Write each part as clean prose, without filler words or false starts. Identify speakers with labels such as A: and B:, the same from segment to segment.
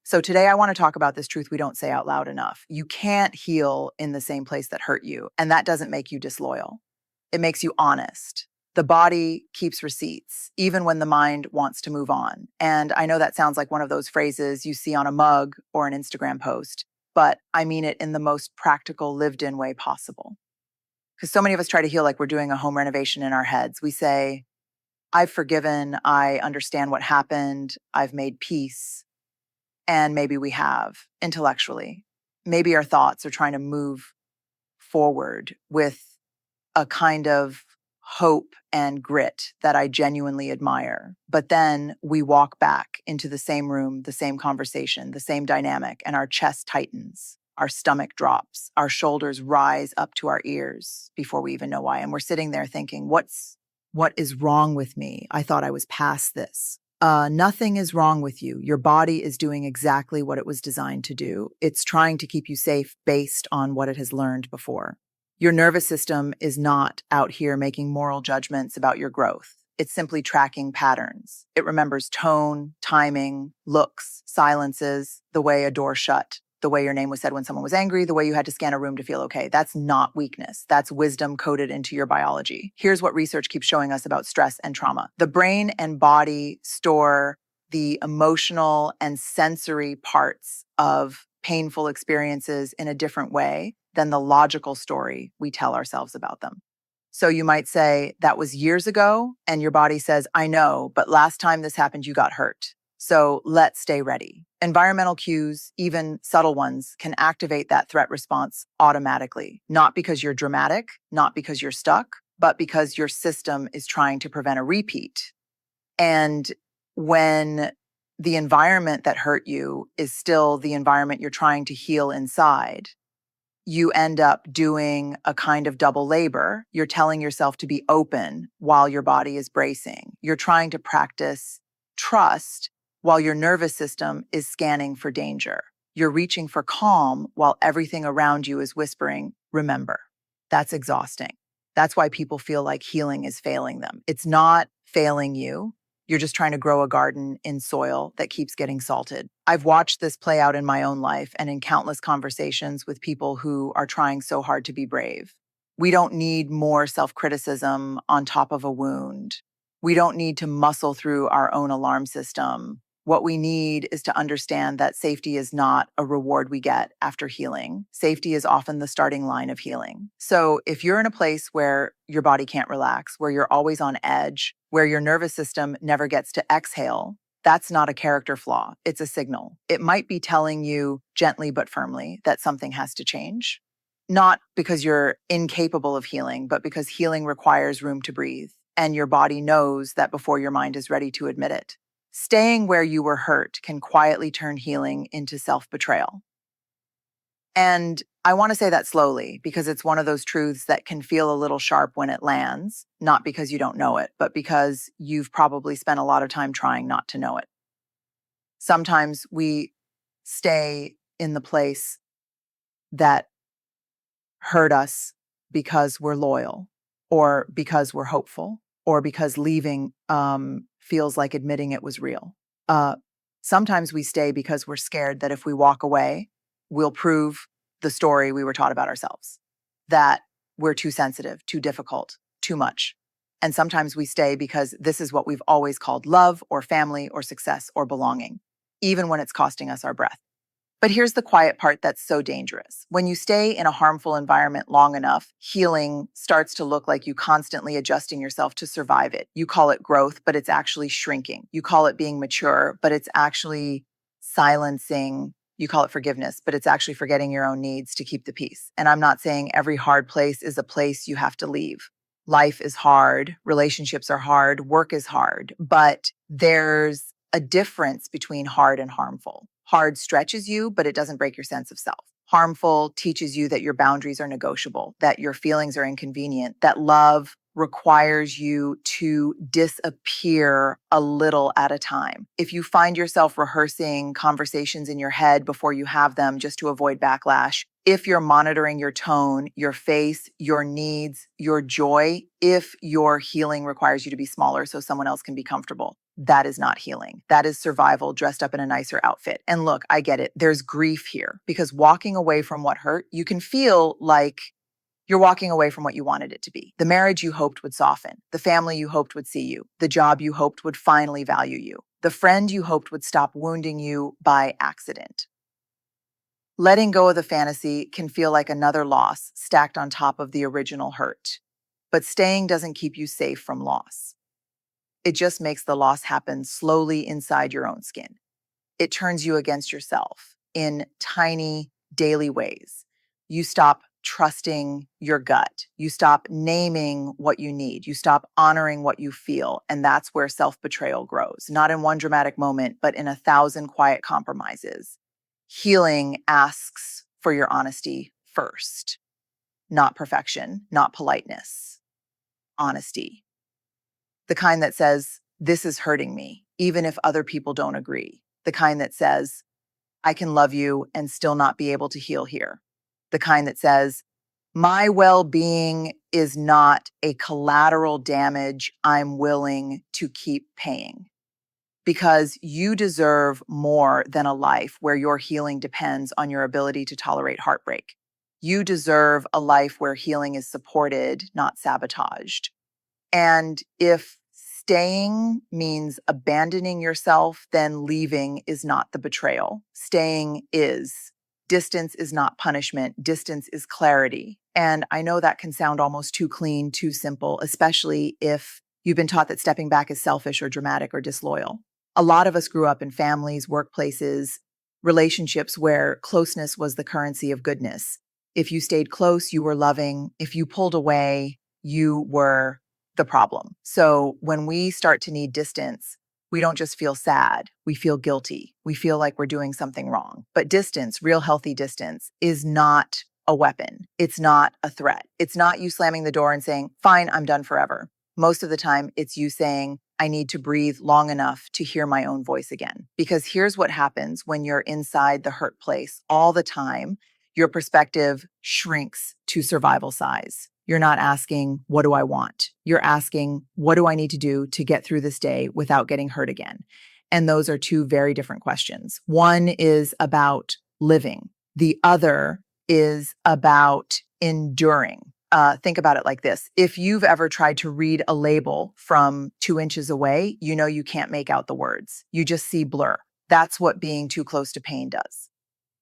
A: So today I want to talk about this truth we don't say out loud enough. You can't heal in the same place that hurt you, and that doesn't make you disloyal. It makes you honest. The body keeps receipts, even when the mind wants to move on. And I know that sounds like one of those phrases you see on a mug or an Instagram post, but I mean it in the most practical, lived in way possible. Because so many of us try to heal like we're doing a home renovation in our heads. We say, I've forgiven, I understand what happened, I've made peace. And maybe we have intellectually. Maybe our thoughts are trying to move forward with a kind of hope and grit that I genuinely admire. But then we walk back into the same room, the same conversation, the same dynamic, and our chest tightens, our stomach drops, our shoulders rise up to our ears before we even know why. And we're sitting there thinking, what is wrong with me? I thought I was past this. Nothing is wrong with you. Your body is doing exactly what it was designed to do. It's trying to keep you safe based on what it has learned before. Your nervous system is not out here making moral judgments about your growth. It's simply tracking patterns. It remembers tone, timing, looks, silences, the way a door shut, the way your name was said when someone was angry, the way you had to scan a room to feel okay. That's not weakness. That's wisdom coded into your biology. Here's what research keeps showing us about stress and trauma. The brain and body store the emotional and sensory parts of painful experiences in a different way than the logical story we tell ourselves about them. So you might say, that was years ago, and your body says, I know, but last time this happened, you got hurt. So let's stay ready. Environmental cues, even subtle ones, can activate that threat response automatically, not because you're dramatic, not because you're stuck, but because your system is trying to prevent a repeat. And when the environment that hurt you is still the environment you're trying to heal inside, you end up doing a kind of double labor. You're telling yourself to be open while your body is bracing. You're trying to practice trust while your nervous system is scanning for danger. You're reaching for calm while everything around you is whispering, remember. That's exhausting. That's why people feel like healing is failing them. It's not failing you. You're just trying to grow a garden in soil that keeps getting salted. I've watched this play out in my own life and in countless conversations with people who are trying so hard to be brave. We don't need more self-criticism on top of a wound. We don't need to muscle through our own alarm system. What we need is to understand that safety is not a reward we get after healing. Safety is often the starting line of healing. So if you're in a place where your body can't relax, where you're always on edge, where your nervous system never gets to exhale, that's not a character flaw. It's a signal. It might be telling you gently but firmly that something has to change. Not because you're incapable of healing, but because healing requires room to breathe. And your body knows that before your mind is ready to admit it. Staying where you were hurt can quietly turn healing into self-betrayal. And I want to say that slowly because it's one of those truths that can feel a little sharp when it lands, not because you don't know it, but because you've probably spent a lot of time trying not to know it. Sometimes we stay in the place that hurt us because we're loyal or because we're hopeful or because leaving feels like admitting it was real. Sometimes we stay because we're scared that if we walk away, we'll prove the story we were taught about ourselves, that we're too sensitive, too difficult, too much. And sometimes we stay because this is what we've always called love or family or success or belonging, even when it's costing us our breath. But here's the quiet part that's so dangerous. When you stay in a harmful environment long enough, healing starts to look like you constantly adjusting yourself to survive it. You call it growth, but it's actually shrinking. You call it being mature, but it's actually silencing. You call it forgiveness, but it's actually forgetting your own needs to keep the peace. And I'm not saying every hard place is a place you have to leave. Life is hard, relationships are hard, work is hard, but there's a difference between hard and harmful. Hard stretches you, but it doesn't break your sense of self. Harmful teaches you that your boundaries are negotiable, that your feelings are inconvenient, that love requires you to disappear a little at a time. If you find yourself rehearsing conversations in your head before you have them just to avoid backlash, if you're monitoring your tone, your face, your needs, your joy, if your healing requires you to be smaller so someone else can be comfortable, that is not healing. That is survival dressed up in a nicer outfit. And look, I get it. There's grief here because walking away from what hurt, you can feel like you're walking away from what you wanted it to be. The marriage you hoped would soften, the family you hoped would see you, the job you hoped would finally value you, the friend you hoped would stop wounding you by accident. Letting go of the fantasy can feel like another loss stacked on top of the original hurt. But staying doesn't keep you safe from loss. It just makes the loss happen slowly inside your own skin. It turns you against yourself in tiny daily ways. You stop trusting your gut. You stop naming what you need. You stop honoring what you feel. And that's where self-betrayal grows, not in one dramatic moment, but in 1,000 quiet compromises. Healing asks for your honesty first, not perfection, not politeness, honesty. The kind that says, this is hurting me, even if other people don't agree. The kind that says, I can love you and still not be able to heal here. The kind that says, my well-being is not a collateral damage I'm willing to keep paying. Because you deserve more than a life where your healing depends on your ability to tolerate heartbreak. You deserve a life where healing is supported, not sabotaged. And if staying means abandoning yourself, then leaving is not the betrayal. Staying is. Distance is not punishment. Distance is clarity. And I know that can sound almost too clean, too simple, especially if you've been taught that stepping back is selfish or dramatic or disloyal. A lot of us grew up in families, workplaces, relationships where closeness was the currency of goodness. If you stayed close, you were loving. If you pulled away, you were the problem. So when we start to need distance, we don't just feel sad, we feel guilty. We feel like we're doing something wrong. But distance, real healthy distance, is not a weapon. It's not a threat. It's not you slamming the door and saying, fine, I'm done forever. Most of the time, it's you saying, I need to breathe long enough to hear my own voice again. Because here's what happens when you're inside the hurt place all the time. Your perspective shrinks to survival size. You're not asking, what do I want? You're asking, what do I need to do to get through this day without getting hurt again? And those are two very different questions. One is about living. The other is about enduring. Think about it like this. If you've ever tried to read a label from 2 inches away, you know you can't make out the words. You just see blur. That's what being too close to pain does.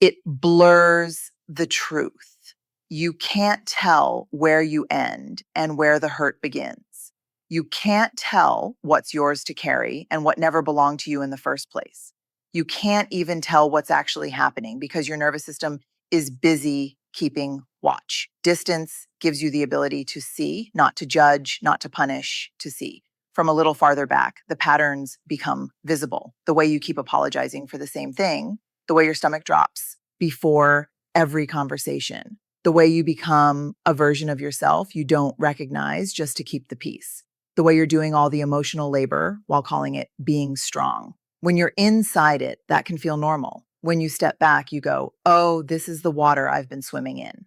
A: It blurs the truth. You can't tell where you end and where the hurt begins. You can't tell what's yours to carry and what never belonged to you in the first place. You can't even tell what's actually happening because your nervous system is busy keeping watch. Distance gives you the ability to see, not to judge, not to punish, to see. From a little farther back, the patterns become visible. The way you keep apologizing for the same thing, the way your stomach drops before every conversation, the way you become a version of yourself you don't recognize just to keep the peace, the way you're doing all the emotional labor while calling it being strong. When you're inside it, that can feel normal. When you step back, you go, oh, this is the water I've been swimming in.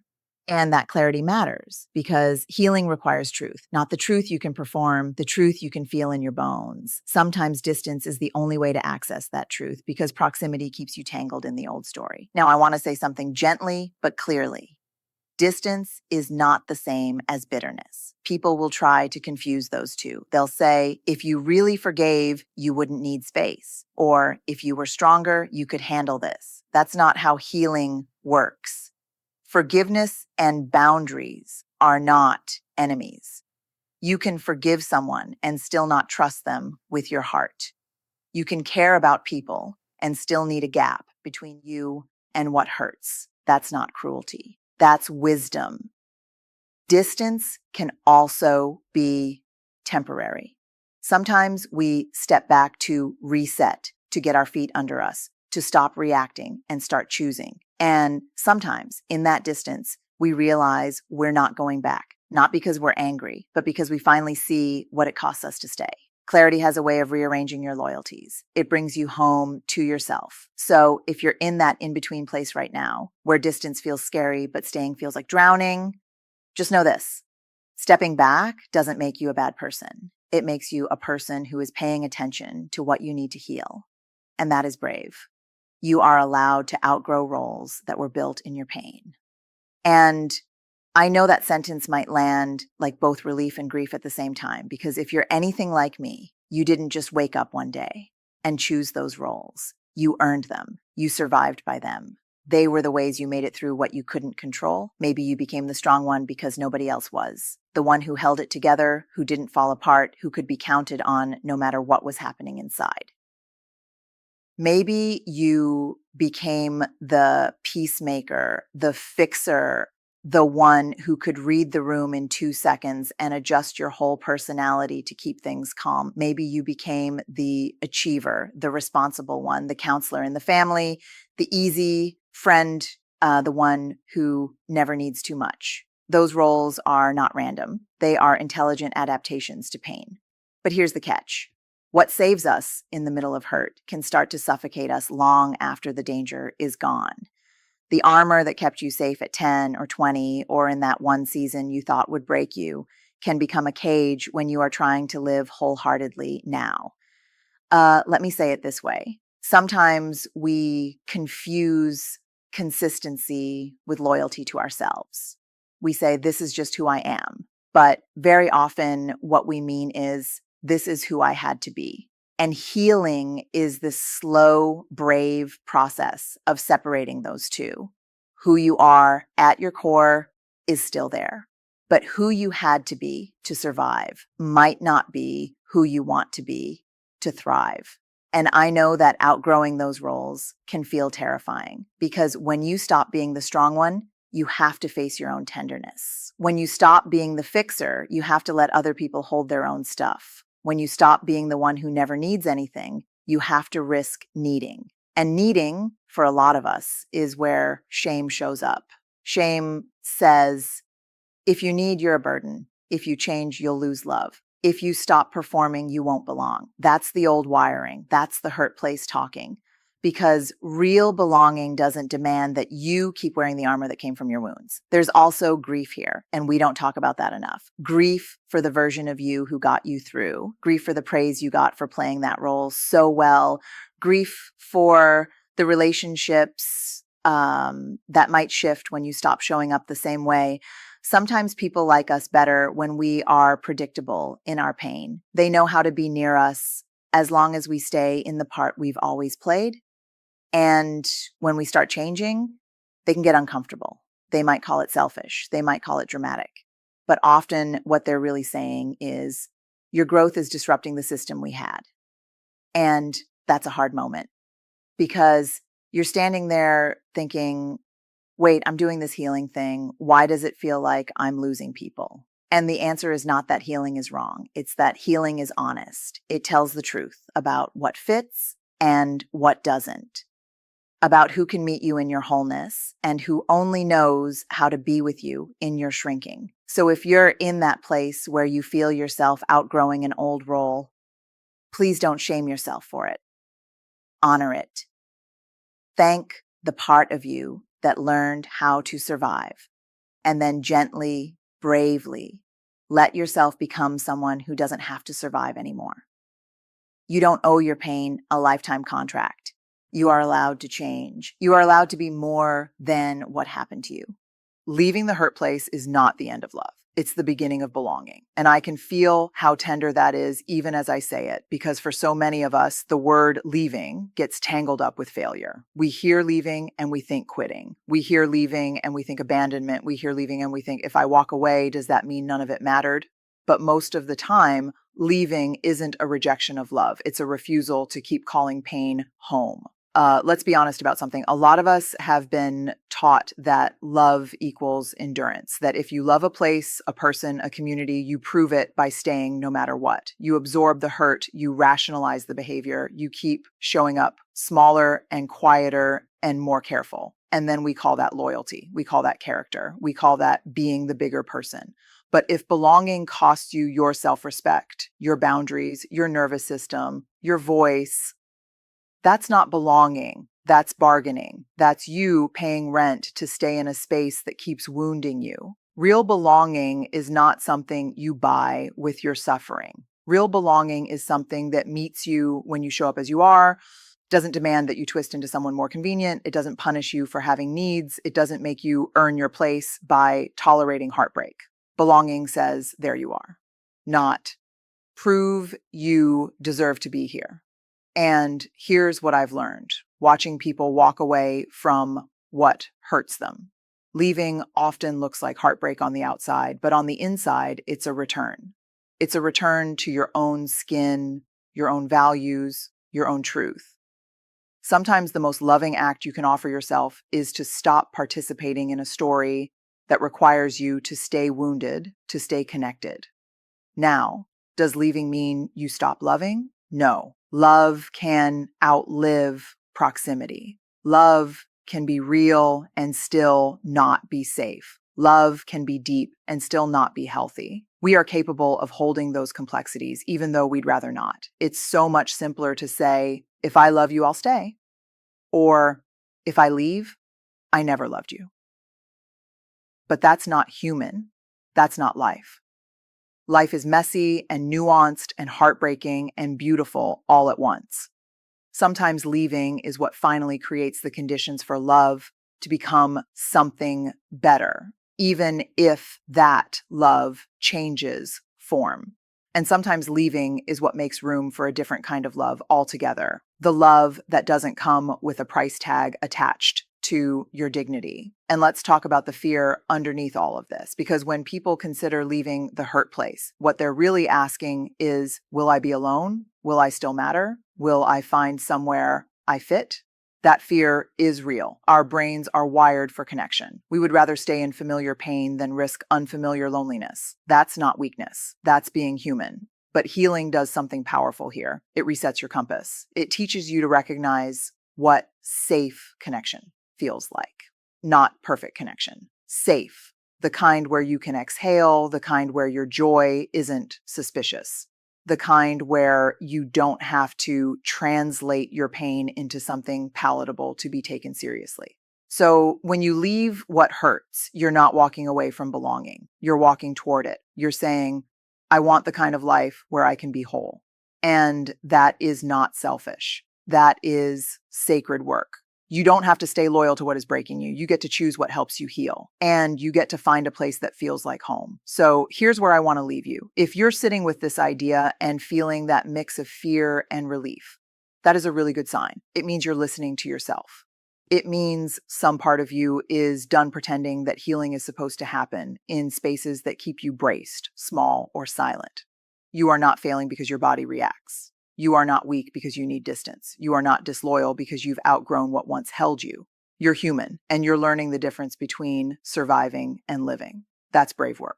A: And that clarity matters because healing requires truth, not the truth you can perform, the truth you can feel in your bones. Sometimes distance is the only way to access that truth because proximity keeps you tangled in the old story. Now, I want to say something gently but clearly. Distance is not the same as bitterness. People will try to confuse those two. They'll say, if you really forgave, you wouldn't need space. Or if you were stronger, you could handle this. That's not how healing works. Forgiveness and boundaries are not enemies. You can forgive someone and still not trust them with your heart. You can care about people and still need a gap between you and what hurts. That's not cruelty. That's wisdom. Distance can also be temporary. Sometimes we step back to reset, to get our feet under us, to stop reacting and start choosing. And sometimes in that distance, we realize we're not going back, not because we're angry, but because we finally see what it costs us to stay. Clarity has a way of rearranging your loyalties. It brings you home to yourself. So if you're in that in-between place right now, where distance feels scary, but staying feels like drowning, just know this. Stepping back doesn't make you a bad person. It makes you a person who is paying attention to what you need to heal. And that is brave. You are allowed to outgrow roles that were built in your pain. And I know that sentence might land like both relief and grief at the same time, because if you're anything like me, you didn't just wake up one day and choose those roles. You earned them. You survived by them. They were the ways you made it through what you couldn't control. Maybe you became the strong one because nobody else was. The one who held it together, who didn't fall apart, who could be counted on no matter what was happening inside. Maybe you became the peacemaker, the fixer, the one who could read the room in 2 seconds and adjust your whole personality to keep things calm. Maybe you became the achiever, the responsible one, the counselor in the family, the easy friend, the one who never needs too much. Those roles are not random. They are intelligent adaptations to pain. But here's the catch. What saves us in the middle of hurt can start to suffocate us long after the danger is gone. The armor that kept you safe at 10 or 20 or in that one season you thought would break you can become a cage when you are trying to live wholeheartedly now. Let me say it this way. Sometimes we confuse consistency with loyalty to ourselves. We say, this is just who I am. But very often what we mean is, this is who I had to be. And healing is this slow, brave process of separating those two. Who you are at your core is still there, but who you had to be to survive might not be who you want to be to thrive. And I know that outgrowing those roles can feel terrifying, because when you stop being the strong one, you have to face your own tenderness. When you stop being the fixer, you have to let other people hold their own stuff. When you stop being the one who never needs anything, you have to risk needing. And needing, for a lot of us, is where shame shows up. Shame says, if you need, you're a burden. If you change, you'll lose love. If you stop performing, you won't belong. That's the old wiring. That's the hurt place talking. Because real belonging doesn't demand that you keep wearing the armor that came from your wounds. There's also grief here, and we don't talk about that enough. Grief for the version of you who got you through. Grief for the praise you got for playing that role so well. Grief for the relationships that might shift when you stop showing up the same way. Sometimes people like us better when we are predictable in our pain. They know how to be near us as long as we stay in the part we've always played. And when we start changing, they can get uncomfortable. They might call it selfish. They might call it dramatic. But often what they're really saying is, your growth is disrupting the system we had. And that's a hard moment, because you're standing there thinking, wait, I'm doing this healing thing. Why does it feel like I'm losing people? And the answer is not that healing is wrong. It's that healing is honest. It tells the truth about what fits and what doesn't, about who can meet you in your wholeness and who only knows how to be with you in your shrinking. So if you're in that place where you feel yourself outgrowing an old role, please don't shame yourself for it. Honor it. Thank the part of you that learned how to survive, and then gently, bravely, let yourself become someone who doesn't have to survive anymore. You don't owe your pain a lifetime contract. You are allowed to change. You are allowed to be more than what happened to you. Leaving the hurt place is not the end of love. It's the beginning of belonging. And I can feel how tender that is even as I say it, because for so many of us, the word leaving gets tangled up with failure. We hear leaving and we think quitting. We hear leaving and we think abandonment. We hear leaving and we think, if I walk away, does that mean none of it mattered? But most of the time, leaving isn't a rejection of love. It's a refusal to keep calling pain home. Let's be honest about something. A lot of us have been taught that love equals endurance, that if you love a place, a person, a community, you prove it by staying no matter what. You absorb the hurt, you rationalize the behavior, you keep showing up smaller and quieter and more careful. And then we call that loyalty. We call that character. We call that being the bigger person. But if belonging costs you your self-respect, your boundaries, your nervous system, your voice, that's not belonging. That's bargaining. That's you paying rent to stay in a space that keeps wounding you. Real belonging is not something you buy with your suffering. Real belonging is something that meets you when you show up as you are, doesn't demand that you twist into someone more convenient. It doesn't punish you for having needs. It doesn't make you earn your place by tolerating heartbreak. Belonging says, there you are, not prove you deserve to be here. And here's what I've learned watching people walk away from what hurts them. Leaving often looks like heartbreak on the outside, but on the inside, it's a return. It's a return to your own skin, your own values, your own truth. Sometimes the most loving act you can offer yourself is to stop participating in a story that requires you to stay wounded, to stay connected. Now, does leaving mean you stop loving? No. Love can outlive proximity. Love can be real and still not be safe. Love can be deep and still not be healthy. We are capable of holding those complexities, even though we'd rather not. It's so much simpler to say, if I love you, I'll stay. Or if I leave, I never loved you. But that's not human. That's not life. Life is messy and nuanced and heartbreaking and beautiful all at once. Sometimes leaving is what finally creates the conditions for love to become something better, even if that love changes form. And sometimes leaving is what makes room for a different kind of love altogether. The love that doesn't come with a price tag attached to your dignity. And let's talk about the fear underneath all of this, because when people consider leaving the hurt place, what they're really asking is, will I be alone? Will I still matter? Will I find somewhere I fit? That fear is real. Our brains are wired for connection. We would rather stay in familiar pain than risk unfamiliar loneliness. That's not weakness. That's being human. But healing does something powerful here. It resets your compass. It teaches you to recognize what safe connection feels like. Not perfect connection. Safe. The kind where you can exhale, the kind where your joy isn't suspicious. The kind where you don't have to translate your pain into something palatable to be taken seriously. So when you leave what hurts, you're not walking away from belonging. You're walking toward it. You're saying, I want the kind of life where I can be whole. And that is not selfish. That is sacred work. You don't have to stay loyal to what is breaking you. You get to choose what helps you heal. And you get to find a place that feels like home. So here's where I want to leave you. If you're sitting with this idea and feeling that mix of fear and relief, that is a really good sign. It means you're listening to yourself. It means some part of you is done pretending that healing is supposed to happen in spaces that keep you braced, small, or silent. You are not failing because your body reacts. You are not weak because you need distance. You are not disloyal because you've outgrown what once held you. You're human, and you're learning the difference between surviving and living. That's brave work.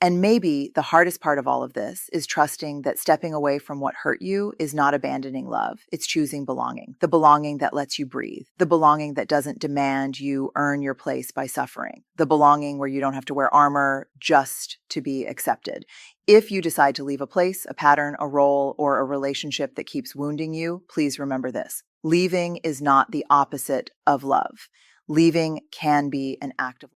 A: And maybe the hardest part of all of this is trusting that stepping away from what hurt you is not abandoning love. It's choosing belonging, the belonging that lets you breathe, the belonging that doesn't demand you earn your place by suffering, the belonging where you don't have to wear armor just to be accepted. If you decide to leave a place, a pattern, a role, or a relationship that keeps wounding you, please remember this. Leaving is not the opposite of love. Leaving can be an act of